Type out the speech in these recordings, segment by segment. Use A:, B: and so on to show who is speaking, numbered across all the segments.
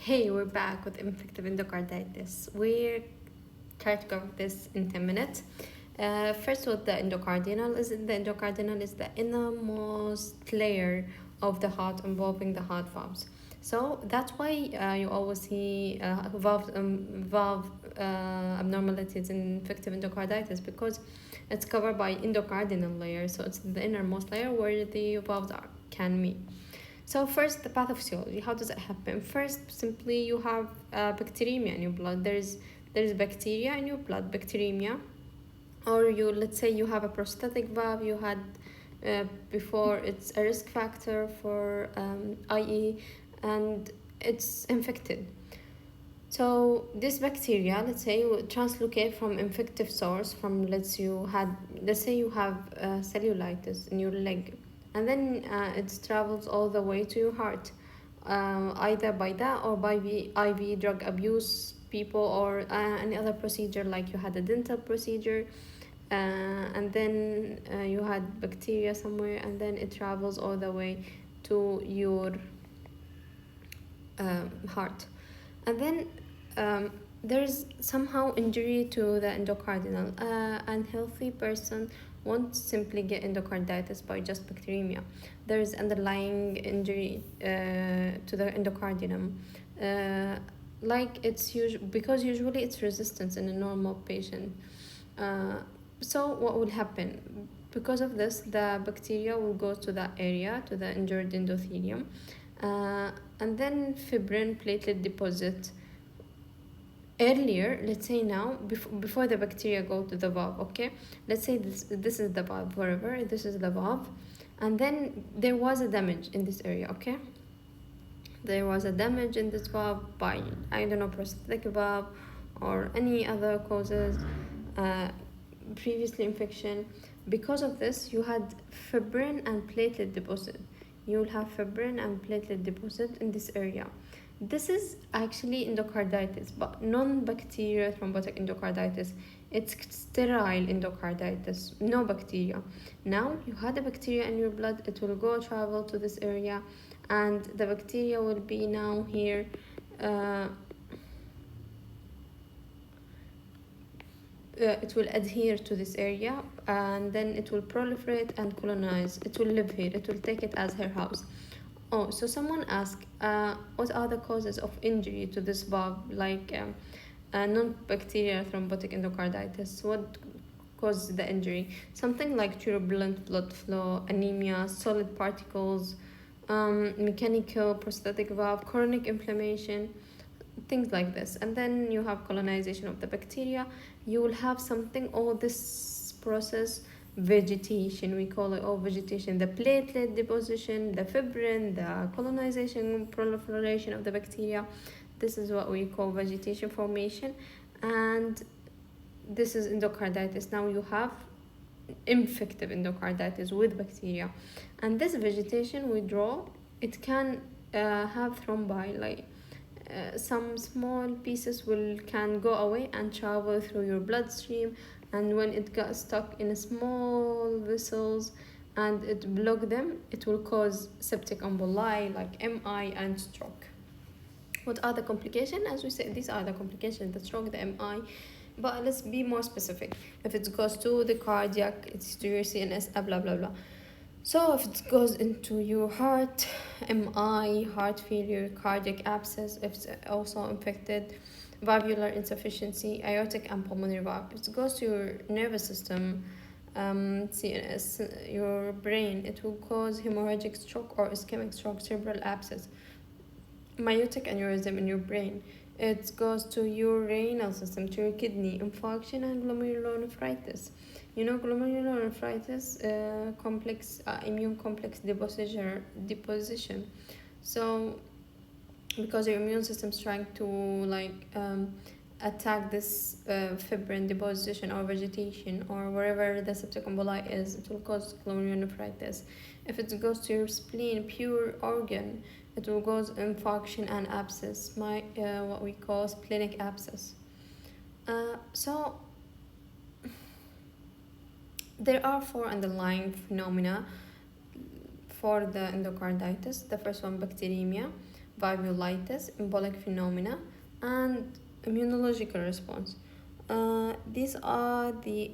A: Hey, we're back with infective endocarditis. We're trying to cover this in 10 minutes. First, what the endocardial is. The endocardial is the innermost layer of the heart involving the heart valves. So that's why you always see valve abnormalities in infective endocarditis, because it's covered by endocardial layer. So it's the innermost layer where the valves can meet. So first, the pathophysiology. How does it happen? First, simply you have bacteremia in your blood. There's bacteria in your blood, bacteremia, or let's say you have a prosthetic valve you had before. It's a risk factor for IE, and it's infected. So this bacteria, let's say, will translocate from infective source. From let's say you have cellulitis in your leg, and then it travels all the way to your heart, either by that or by IV drug abuse people, or any other procedure, like you had a dental procedure, and then you had bacteria somewhere, and then it travels all the way to your heart. And then there's somehow injury to the endocardial. An healthy person won't simply get endocarditis by just bacteremia. There is underlying injury to the endocardium. Like because usually it's resistance in a normal patient. So what will happen? Because of this, the bacteria will go to that area, to the injured endothelium, and then fibrin platelet deposit earlier. Let's say now, before the bacteria go to the valve. Okay, let's say this is the valve, wherever this is the valve, and then there was a damage in this area. Okay, there was a damage in this valve by, I don't know, prosthetic valve or any other causes, uh, previously infection. Because of this, you had fibrin and platelet deposit. You will have fibrin and platelet deposit in this area. This is actually endocarditis, but non-bacterial thrombotic endocarditis. It's sterile endocarditis, no bacteria. Now you had a bacteria in your blood, it will go travel to this area, and the bacteria will be now here. It will adhere to this area, and then it will proliferate and colonize. It will live here, it will take it as her house. Oh, so someone asked, what are the causes of injury to this valve, like non-bacterial thrombotic endocarditis? What causes the injury? Something like turbulent blood flow, anemia, solid particles, mechanical prosthetic valve, chronic inflammation, things like this. And then you have colonization of the bacteria. You will have something, all this process, vegetation, we call it all vegetation, the platelet deposition, the fibrin, the colonization, proliferation of the bacteria. This is what we call vegetation formation, and this is endocarditis. Now you have infective endocarditis with bacteria, and this vegetation we draw, it can have thrombi, like some small pieces can go away and travel through your bloodstream, and when it got stuck in small vessels and it block them, it will cause septic emboli like MI and stroke. What are the complications? As we said, these are the complications, the stroke, the MI, but let's be more specific. If it goes to the cardiac, it's to your CNS, blah blah blah. So if it goes into your heart, MI, heart failure, cardiac abscess, if it's also infected, valvular insufficiency, aortic and pulmonary valve. If it goes to your nervous system, CNS, your brain, it will cause hemorrhagic stroke or ischemic stroke, cerebral abscess, meiotic aneurysm in your brain. It goes to your renal system, to your kidney, infarction and glomerulonephritis. You know, glomerulonephritis, complex immune complex deposition. So because your immune system is trying to attack this fibrin deposition or vegetation or wherever the septic emboli is, it will cause glomerulonephritis. If it goes to your spleen, pure organ, it will cause infarction and abscess, what we call splenic abscess. So there are 4 underlying phenomena for the endocarditis. The first one, bacteremia, valvulitis, embolic phenomena, and immunological response. These are the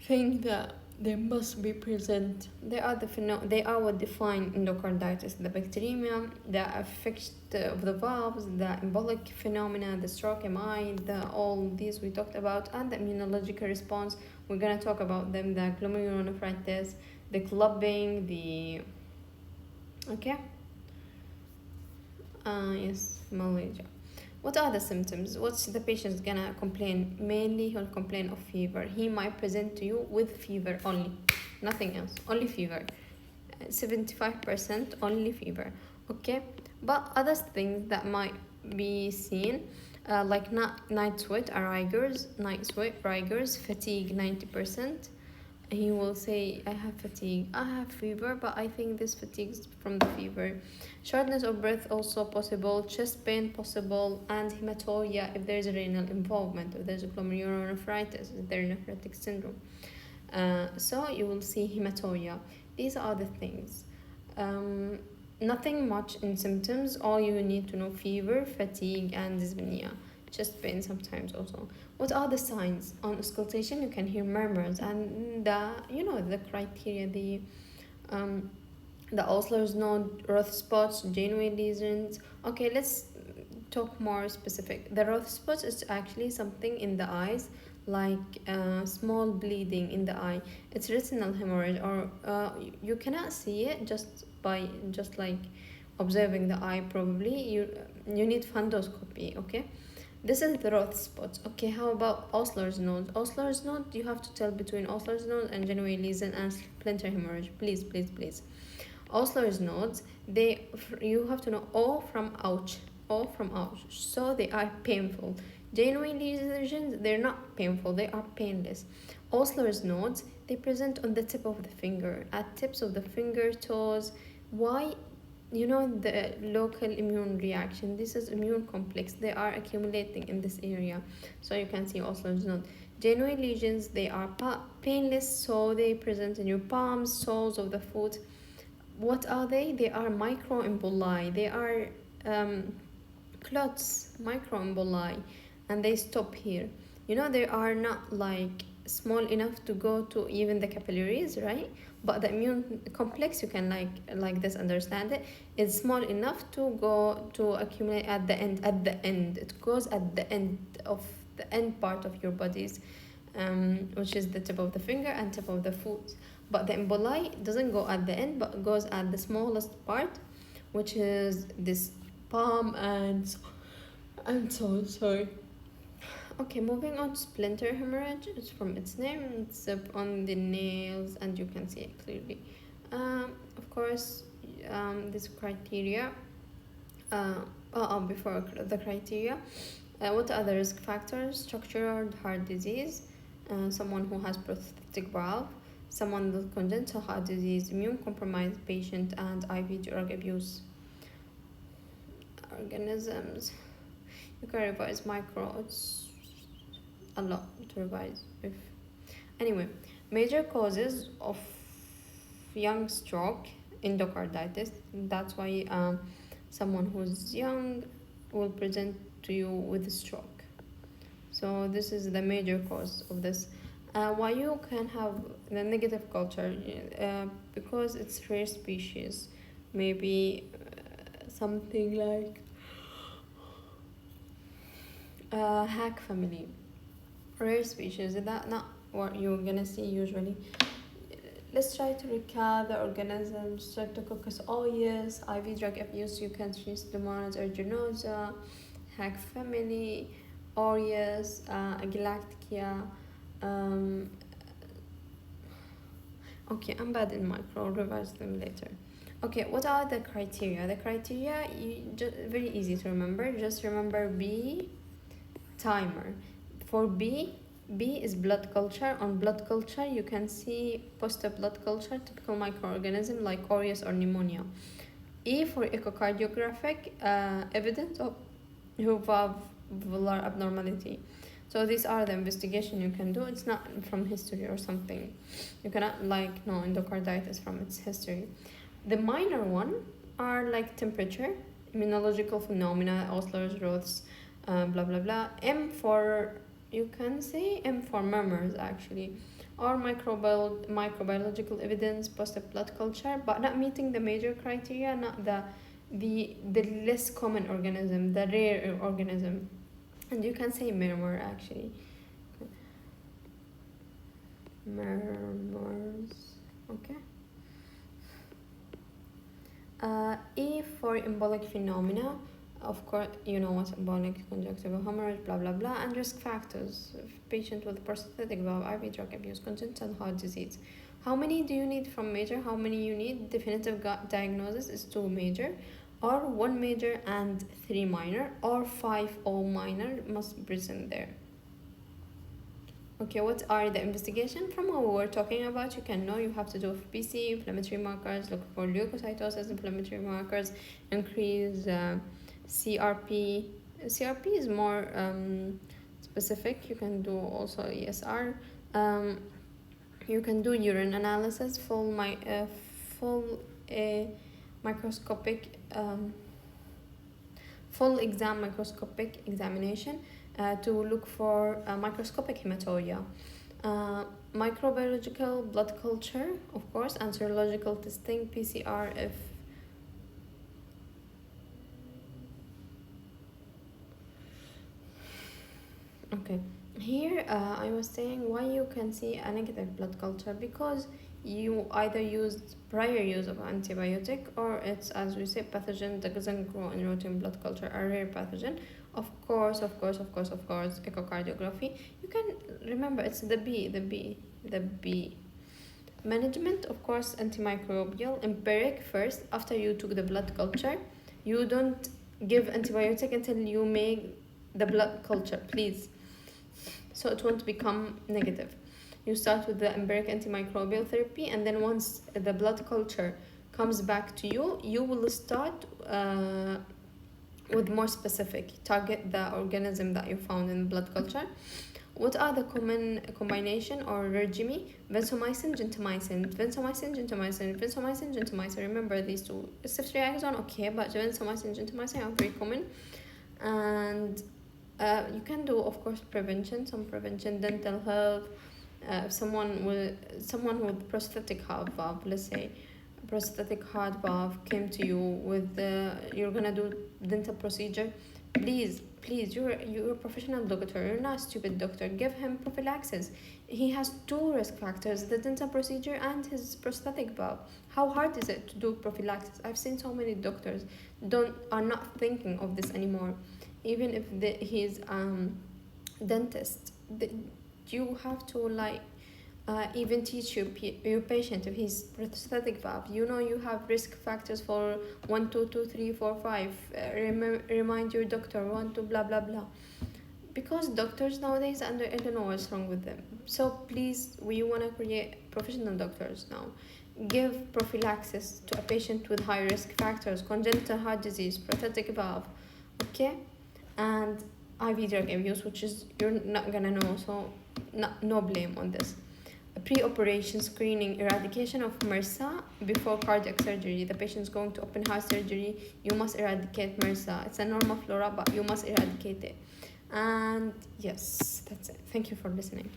A: things that they must be present. They are what define endocarditis: the bacteremia, the effect of the valves, the embolic phenomena, the stroke MI, all these we talked about, and the immunological response. We're gonna talk about them: the glomerulonephritis, the clubbing, the okay, yes, malaria. What are the symptoms? What's the patient gonna complain? Mainly, he'll complain of fever. He might present to you with fever only, nothing else, only fever. 75% only fever. Okay, but other things that might be seen, like night sweat, rigors, fatigue 90%. He will say, I have fatigue, I have fever, but I think this fatigue is from the fever. Shortness of breath also possible, chest pain possible, and hematuria if there's a renal involvement, if there's a glomerulonephritis, if there's nephrotic syndrome. So you will see hematuria. These are the things. Nothing much in symptoms. All you need to know: fever, fatigue, and dyspnea. Chest pain sometimes also. What are the signs? On auscultation, you can hear murmurs, and the criteria, the Osler's node, Roth spots, Janeway lesions. Okay, let's talk more specific. The Roth spots is actually something in the eyes, like small bleeding in the eye. It's retinal hemorrhage, or you cannot see it just like observing the eye. Probably you need fundoscopy. Okay, this is the Roth spots. Okay, how about Osler's node? Osler's node, you have to tell between Osler's node and Janeway lesion and splinter hemorrhage. Please, please, please. Osler's nodes, you have to know O from ouch, so they are painful. Janeway lesions, they're not painful, they are painless. Osler's nodes, they present on the tip of the finger, at tips of the finger, toes. Why? The local immune reaction, this is immune complex, they are accumulating in this area, so you can see Osler's node. Janeway lesions, they are painless, so they present in your palms, soles of the foot. What are they? They are microemboli. They are clots, microemboli, and they stop here. They are not like small enough to go to even the capillaries, right? But the immune complex, you can like this understand it, is small enough to go to accumulate at the end. It goes at the end of the end part of your bodies, which is the tip of the finger and tip of the foot. But the emboli doesn't go at the end, but goes at the smallest part, which is this palm and so sorry. Okay, moving on to splinter hemorrhage. It's from its name. It's up on the nails, and you can see it clearly. Of course, this criteria. Before the criteria, what are the risk factors? Structural heart disease, someone who has prosthetic valve, someone with congenital heart disease, immune compromised patient, and IV drug abuse. Organisms, you can revise micro, it's a lot to revise. Anyway, major causes of young stroke, endocarditis. That's why someone who's young will present to you with a stroke. So this is the major cause of this. Why you can have the negative culture? Because it's rare species. Maybe something like hack family. Rare species, is that not what you're gonna see usually? Let's try to recall the organisms. Streptococcus aureus, IV drug abuse, you can see Pseudomonas aeruginosa, hack family, aureus, galactica. Okay, I'm bad in micro, I'll revise them later. Okay, what are the criteria? The criteria, very easy to remember. Just remember B, timer. For B is blood culture. On blood culture, you can see post-blood culture, typical microorganism like aureus or pneumonia. E for echocardiographic evidence of valvular abnormality. So these are the investigation you can do. It's not from history or something. You cannot endocarditis from its history. The minor one are like temperature, immunological phenomena, Osler's growths, blah blah blah. M for, you can say M for murmurs actually, or microbiological evidence, positive blood culture, but not meeting the major criteria, not the less common organism, the rare organism. And you can say murmur actually. Murmurs. Okay. E for embolic phenomena. Of course, you know what embolic, conjunctival hemorrhage, blah blah blah, and risk factors. Patient with prosthetic valve, IV drug abuse, congenital heart disease. How many do you need from major? How many you need? Definitive diagnosis is 2 major, or 1 major and 3 minor, or 5 all minor must be present there. Okay, what are the investigation? From what we were talking about, you can know you have to do PC, inflammatory markers, look for leukocytosis, inflammatory markers, increase CRP. CRP is more specific. You can do also ESR. You can do urine analysis, full microscopic, full exam, microscopic examination to look for microscopic hematuria. Microbiological blood culture, of course, and serological testing, PCR if okay. Here I was saying why you can see a negative blood culture, because you either used prior use of antibiotic, or it's, as we say, pathogen that doesn't grow in routine blood culture, a rare pathogen. Of course, echocardiography. You can remember it's the B. Management, of course, antimicrobial, empiric first. After you took the blood culture, you don't give antibiotic until you make the blood culture, please. So it won't become negative. You start with the empiric antimicrobial therapy, and then once the blood culture comes back to you, you will start with more specific, target the organism that you found in blood culture. What are the common combination or regime? Vancomycin, gentamicin, vancomycin, gentamicin, vancomycin, gentamicin. Remember these two. Ceftriaxone, okay, but vancomycin, gentamicin are very common. And you can do, of course, prevention, some prevention, dental health. Someone with prosthetic heart valve, let's say prosthetic heart valve, came to you with you're gonna do dental procedure, please you're a professional doctor, you're not a stupid doctor, give him prophylaxis. He has 2 risk factors, the dental procedure and his prosthetic valve. How hard is it to do prophylaxis? I've seen so many doctors are not thinking of this anymore. Even if he's dentist, you have to even teach your patient if he's prosthetic valve. You know you have risk factors for 1, 2, 2, 3, 4, 5. Remind your doctor 1, 2, blah blah blah. Because doctors nowadays, I don't know what's wrong with them. So please, we want to create professional doctors now. Give prophylaxis to a patient with high risk factors, congenital heart disease, prosthetic valve, okay, and IV drug abuse, which is you're not gonna know, so no blame on this. Pre-operation screening, eradication of MRSA before cardiac surgery. The patient is going to open heart surgery, you must eradicate MRSA. It's a normal flora, but you must eradicate it. And yes, that's it. Thank you for listening.